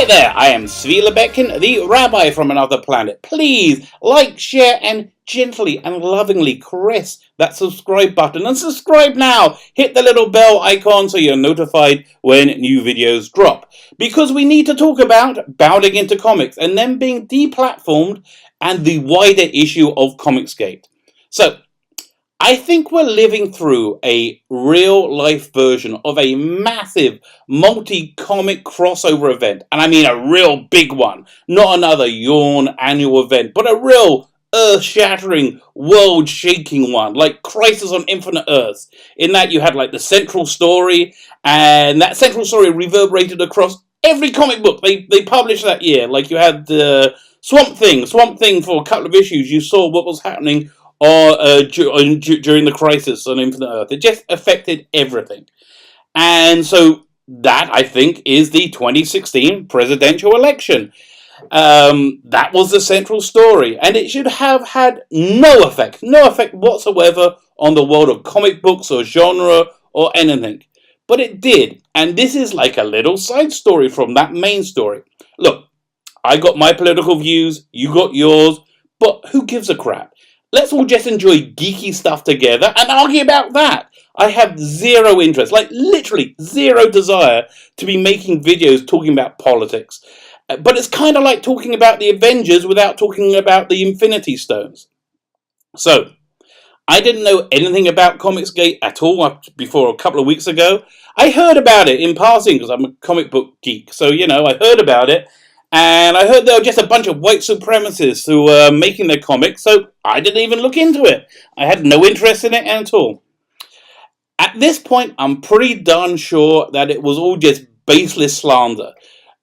Hi there, I am Zvi Lebetkin, the Rabbi from another planet. Please like, share, and gently and lovingly caress that subscribe button. And subscribe now! Hit the little bell icon so you're notified when new videos drop. Because we need to talk about bounding into comics and then being deplatformed and the wider issue of Comicsgate. So, I think we're living through a real-life version of a massive multi-comic crossover event. And I mean a real big one. Not another yawn annual event, but a real earth-shattering, world-shaking one. Like Crisis on Infinite Earths. In that you had like the central story, and that central story reverberated across every comic book they published that year. Like you had Swamp Thing for a couple of issues. You saw what was happening during the Crisis on Infinite Earth. It just affected everything. And so that, I think, is the 2016 presidential election. That was the central story, and it should have had no effect whatsoever on the world of comic books or genre or anything. But it did, and this is like a little side story from that main story. Look, I got my political views, you got yours, but who gives a crap? Let's all just enjoy geeky stuff together and argue about that. I have zero interest, like literally zero desire to be making videos talking about politics. But it's kind of like talking about the Avengers without talking about the Infinity Stones. So, I didn't know anything about Comicsgate at all before a couple of weeks ago. I heard about it in passing because I'm a comic book geek. So, I heard about it. And I heard there were just a bunch of white supremacists who were making their comics, so I didn't even look into it. I had no interest in it at all. At this point, I'm pretty darn sure that it was all just baseless slander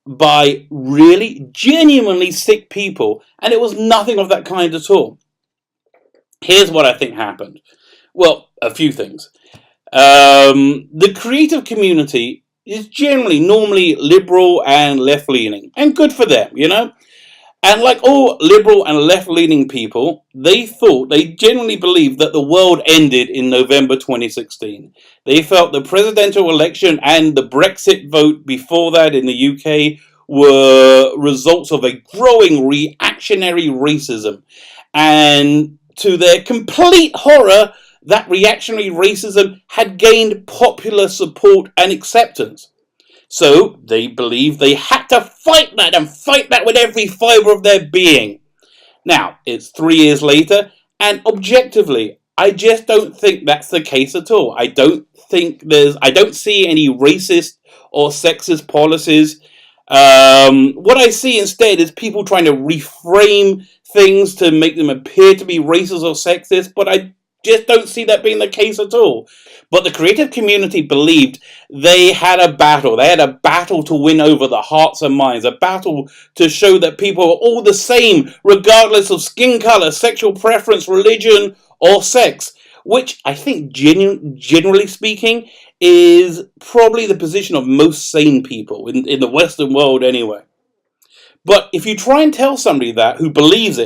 by really genuinely sick people, and it was nothing of that kind at all. Here's what I think happened. Well, a few things. The creative community is normally liberal and left-leaning, and good for them, And like all liberal and left-leaning people, they genuinely believed that the world ended in November 2016. They felt the presidential election and the Brexit vote before that in the UK were results of a growing reactionary racism. And to their complete horror, that reactionary racism had gained popular support and acceptance. So they believed they had to fight that and fight that with every fibre of their being. Now, it's 3 years later, and objectively, I just don't think that's the case at all. I don't see any racist or sexist policies. What I see instead is people trying to reframe things to make them appear to be racist or sexist, but I just don't see that being the case at all. But the creative community believed they had a battle. They had a battle to win over the hearts and minds. A battle to show that people are all the same, regardless of skin color, sexual preference, religion, or sex. Which I think, generally speaking, is probably the position of most sane people, in the Western world anyway. But if you try and tell somebody that, who believes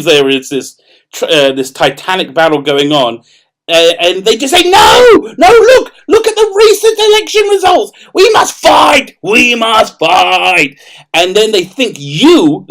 there is this titanic battle going on, and they just say, no, look at the recent election results. We must fight. And then they think you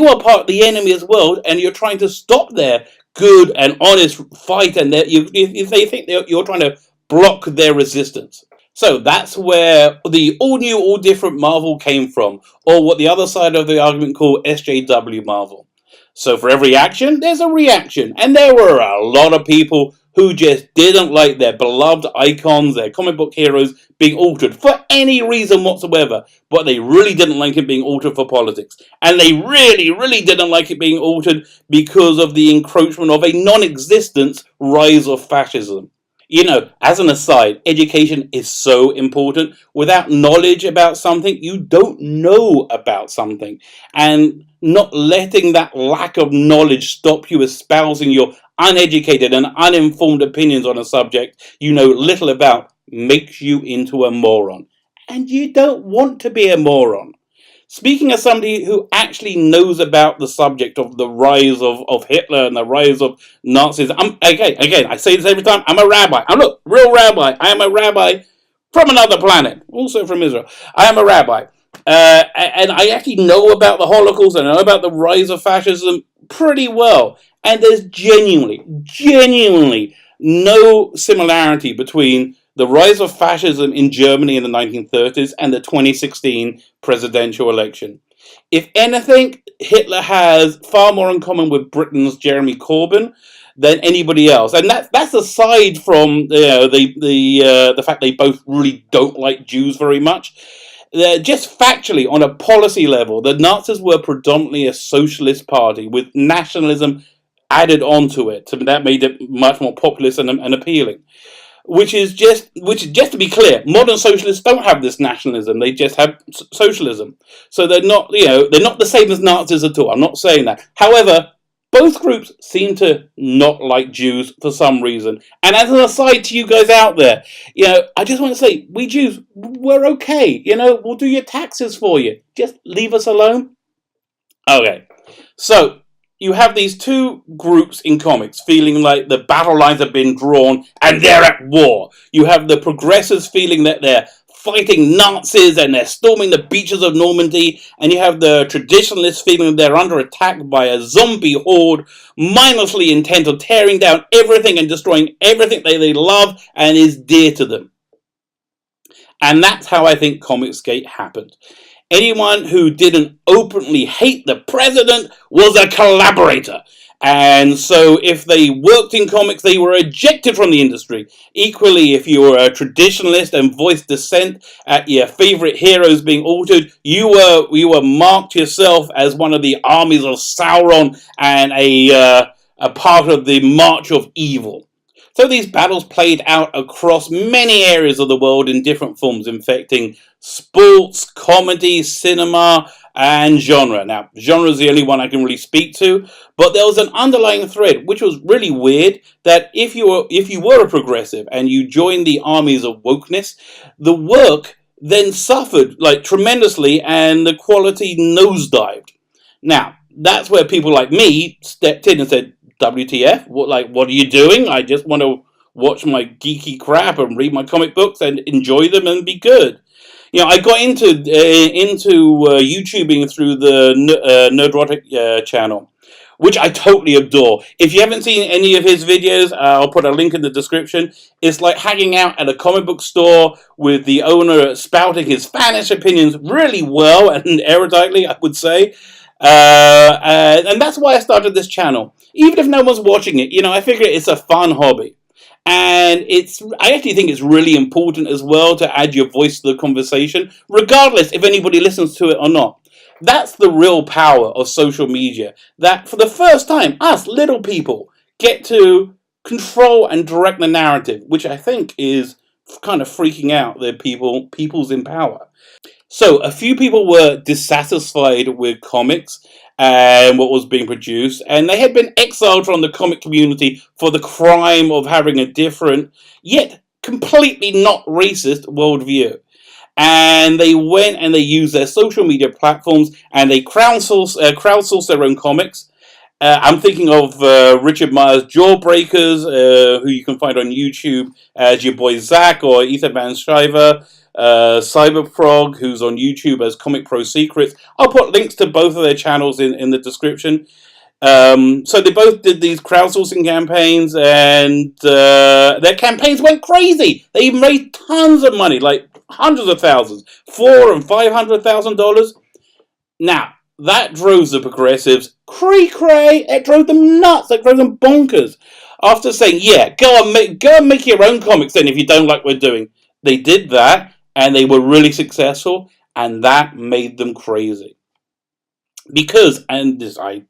are part of the enemy as well, and you're trying to stop their good and honest fight, and they think you're trying to block their resistance. So that's where the all new, all different Marvel came from, or what the other side of the argument call SJW Marvel. So for every action, there's a reaction, and there were a lot of people who just didn't like their beloved icons, their comic book heroes, being altered for any reason whatsoever, but they really didn't like it being altered for politics. And they really, really didn't like it being altered because of the encroachment of a non-existent rise of fascism. As an aside, education is so important. Without knowledge about something, you don't know about something. And not letting that lack of knowledge stop you espousing your uneducated and uninformed opinions on a subject you know little about makes you into a moron. And you don't want to be a moron. Speaking as somebody who actually knows about the subject of the rise of Hitler and the rise of Nazis, again, I say this every time, I'm a rabbi. I'm a real rabbi. I am a rabbi from another planet, also from Israel. I am a rabbi. And I actually know about the Holocaust, and I know about the rise of fascism pretty well. And there's genuinely no similarity between the rise of fascism in Germany in the 1930s and the 2016 presidential election. If anything, Hitler has far more in common with Britain's Jeremy Corbyn than anybody else, and that's aside from the fact they both really don't like Jews very much. Just factually, on a policy level, the Nazis were predominantly a socialist party with nationalism added onto it. So that made it much more populist and appealing. Which is just to be clear, modern socialists don't have this nationalism; they just have socialism. So they're not the same as Nazis at all. I'm not saying that. However, both groups seem to not like Jews for some reason. And as an aside to you guys out there, I just want to say, we Jews, we're okay. We'll do your taxes for you. Just leave us alone. Okay. So, you have these two groups in comics feeling like the battle lines have been drawn and they're at war. You have the progressives feeling that they're fighting Nazis and they're storming the beaches of Normandy, and you have the traditionalists feeling they're under attack by a zombie horde, mindlessly intent on tearing down everything and destroying everything they love and is dear to them. And that's how I think Comicsgate happened. Anyone who didn't openly hate the president was a collaborator. And so if they worked in comics, they were ejected from the industry. Equally, if you were a traditionalist and voiced dissent at your favorite heroes being altered, you were marked yourself as one of the armies of Sauron and a part of the march of evil. So these battles played out across many areas of the world in different forms, infecting sports, comedy, cinema, and genre. Now, genre is the only one I can really speak to, but there was an underlying thread, which was really weird, that if you were a progressive and you joined the armies of wokeness, the work then suffered tremendously and the quality nosedived. Now, that's where people like me stepped in and said, WTF? What are you doing? I just want to watch my geeky crap and read my comic books and enjoy them and be good. I got into YouTubing through the Nerdrotic channel, which I totally adore. If you haven't seen any of his videos, I'll put a link in the description. It's like hanging out at a comic book store with the owner spouting his Spanish opinions really well and eruditely, I would say. And that's why I started this channel. Even if no one's watching it, I figure it's a fun hobby. And I actually think it's really important as well to add your voice to the conversation, regardless if anybody listens to it or not. That's the real power of social media. That for the first time, us little people get to control and direct the narrative, which I think is kind of freaking out the people's in power. So, a few people were dissatisfied with comics and what was being produced, and they had been exiled from the comic community for the crime of having a different, yet completely not racist worldview. And they went and they used their social media platforms and they crowdsourced their own comics. I'm thinking of Richard Meyer's Jawbreakers, who you can find on YouTube as your boy Zach, or Ethan Van Sciver. Cyberfrog, who's on YouTube as Comic Pro Secrets. I'll put links to both of their channels in the description. So they both did these crowdsourcing campaigns, and their campaigns went crazy. They even made tons of money, like hundreds of thousands, $400,000 and $500,000. Now that drove the progressives cray. It drove them nuts. It drove them bonkers. After saying, "Yeah, go and make your own comics then if you don't like what we're doing," they did that. And they were really successful, and that made them crazy. Because, I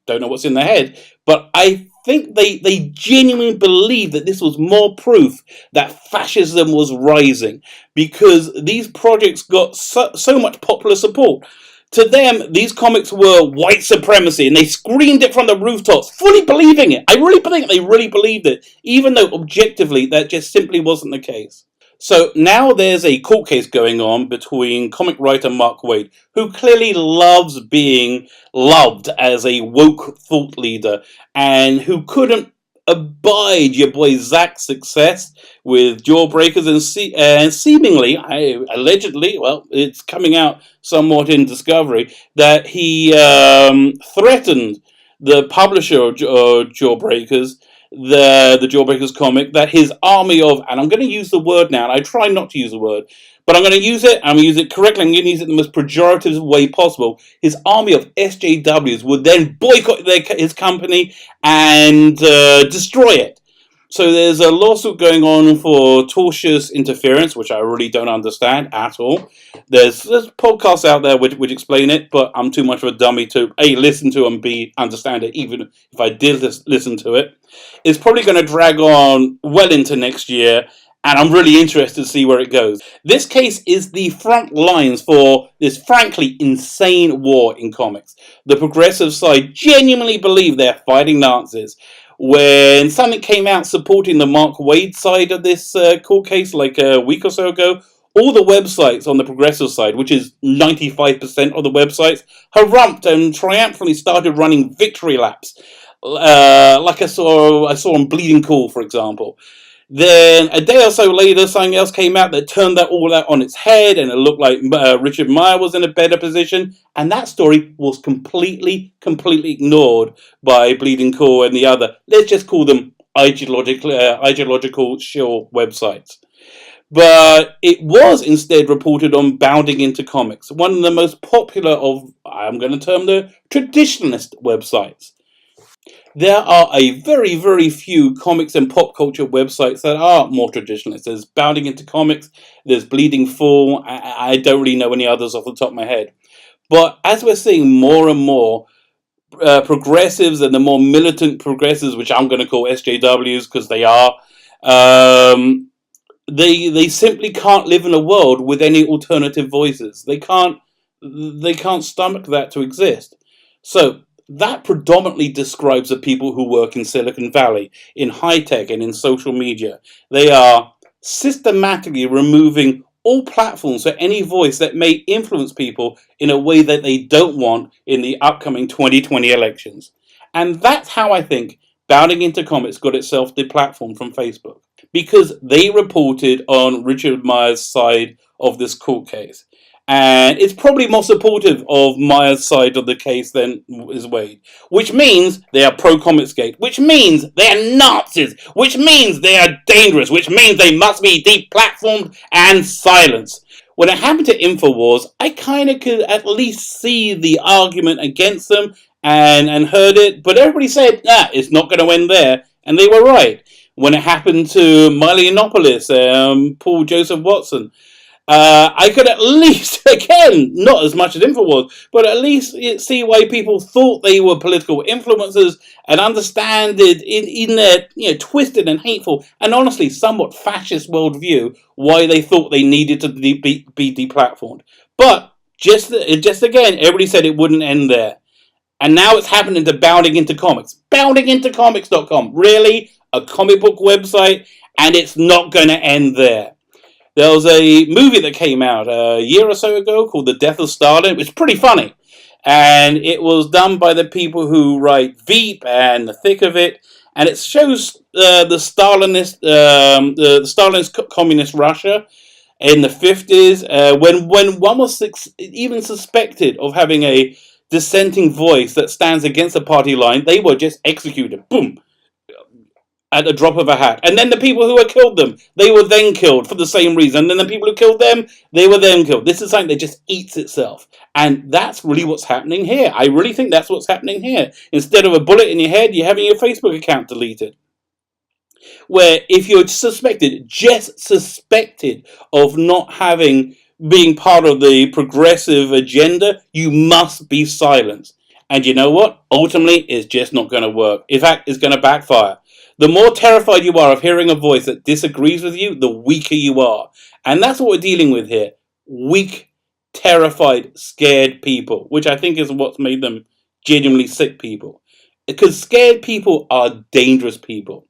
don't know what's in their head, but I think they genuinely believed that this was more proof that fascism was rising. Because these projects got so much popular support. To them, these comics were white supremacy, and they screamed it from the rooftops, fully believing it. I really think they really believed it, even though objectively that just simply wasn't the case. So now there's a court case going on between comic writer Mark Waid, who clearly loves being loved as a woke thought leader, and who couldn't abide your boy Zach's success with Jawbreakers and seemingly, allegedly, well, it's coming out somewhat in Discovery, that he threatened the publisher of Jawbreakers, the Jawbreakers comic, that his army of, and I'm going to use the word now, and I try not to use the word, but I'm going to use it, I'm going to use it correctly, I'm going to use it in the most pejorative way possible. His army of SJWs would then boycott his company and destroy it. So there's a lawsuit going on for tortious interference, which I really don't understand at all. There's podcasts out there which explain it, but I'm too much of a dummy to A, listen to and B, understand it, even if I did listen to it. It's probably going to drag on well into next year, and I'm really interested to see where it goes. This case is the front lines for this frankly insane war in comics. The progressive side genuinely believe they're fighting Nazis. When something came out supporting the Mark Wade side of this court case, like a week or so ago, all the websites on the progressive side, which is 95% of the websites, harumphed and triumphantly started running victory laps. Like I saw on Bleeding Cool, for example. Then a day or so later, something else came out that turned that all out on its head, and it looked like Richard Meyer was in a better position. And that story was completely ignored by Bleeding Cool and the other. Let's just call them ideological shill websites. But it was instead reported on Bounding Into Comics, one of the most popular of, I'm going to term the traditionalist websites. There are a very few comics and pop culture websites that are more traditionalist. There's Bounding Into Comics, there's Bleeding Full, I don't really know any others off the top of my head. But as we're seeing more and more progressives and the more militant progressives, which I'm going to call SJWs because they are, they simply can't live in a world with any alternative voices. They can't stomach that to exist. So that predominantly describes the people who work in Silicon Valley, in high tech and in social media. They are systematically removing all platforms for any voice that may influence people in a way that they don't want in the upcoming 2020 elections. And that's how I think Bounding Into Comics got itself deplatformed from Facebook. Because they reported on Richard Meyer's side of this court case. And it's probably more supportive of Meyer's side of the case than is Wade. Which means they are pro-Comicsgate. Which means they are Nazis. Which means they are dangerous. Which means they must be deplatformed and silenced. When it happened to InfoWars, I kind of could at least see the argument against them and heard it. But everybody said, nah, it's not going to end there. And they were right. When it happened to Milo Yiannopoulos, Paul Joseph Watson, I could at least, again, not as much as InfoWars, but at least see why people thought they were political influencers and understand it in their twisted and hateful and honestly somewhat fascist worldview why they thought they needed to be deplatformed. But just again, everybody said it wouldn't end there. And now it's happening to Bounding Into Comics. BoundingIntoComics.com. Really? A comic book website? And it's not going to end there. There was a movie that came out a year or so ago called The Death of Stalin. It was pretty funny. And it was done by the people who write Veep and The Thick of It. And it shows the Stalinist communist Russia in the 50s, when one was even suspected of having a dissenting voice that stands against the party line, they were just executed. Boom. At the drop of a hat. And then the people who had killed them, they were then killed for the same reason. And then the people who killed them, they were then killed. This is something that just eats itself. And that's really what's happening here. I really think that's what's happening here. Instead of a bullet in your head, you're having your Facebook account deleted. Where if you're just suspected of not being part of the progressive agenda, you must be silenced. And you know what? Ultimately, it's just not going to work. In fact, it's going to backfire. The more terrified you are of hearing a voice that disagrees with you, the weaker you are. And that's what we're dealing with here. Weak, terrified, scared people, which I think is what's made them genuinely sick people. Because scared people are dangerous people.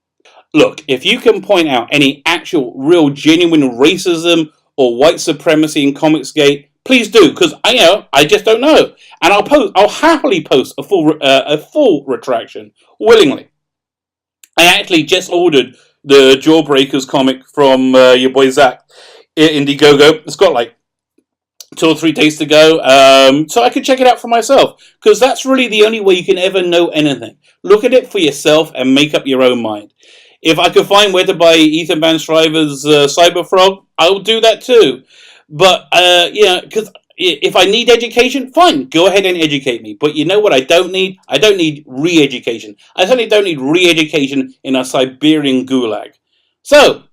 Look, if you can point out any actual, real, genuine racism or white supremacy in Comicsgate, please do, because I just don't know. And I'll happily post a full retraction, willingly. I actually just ordered the Jawbreakers comic from your boy Zach Indiegogo. It's got like 2 or 3 days to go, so I could check it out for myself, because that's really the only way you can ever know anything. Look at it for yourself and make up your own mind. If I could find where to buy Ethan Van Sciver's Cyberfrog, I'll do that too. But because if I need education, fine, go ahead and educate me. But you know what I don't need? I don't need re-education. I certainly don't need re-education in a Siberian gulag. So,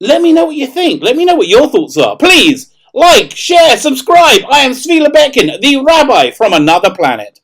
let me know what you think. Let me know what your thoughts are. Please, like, share, subscribe. I am Svi Lebekin, the rabbi from another planet.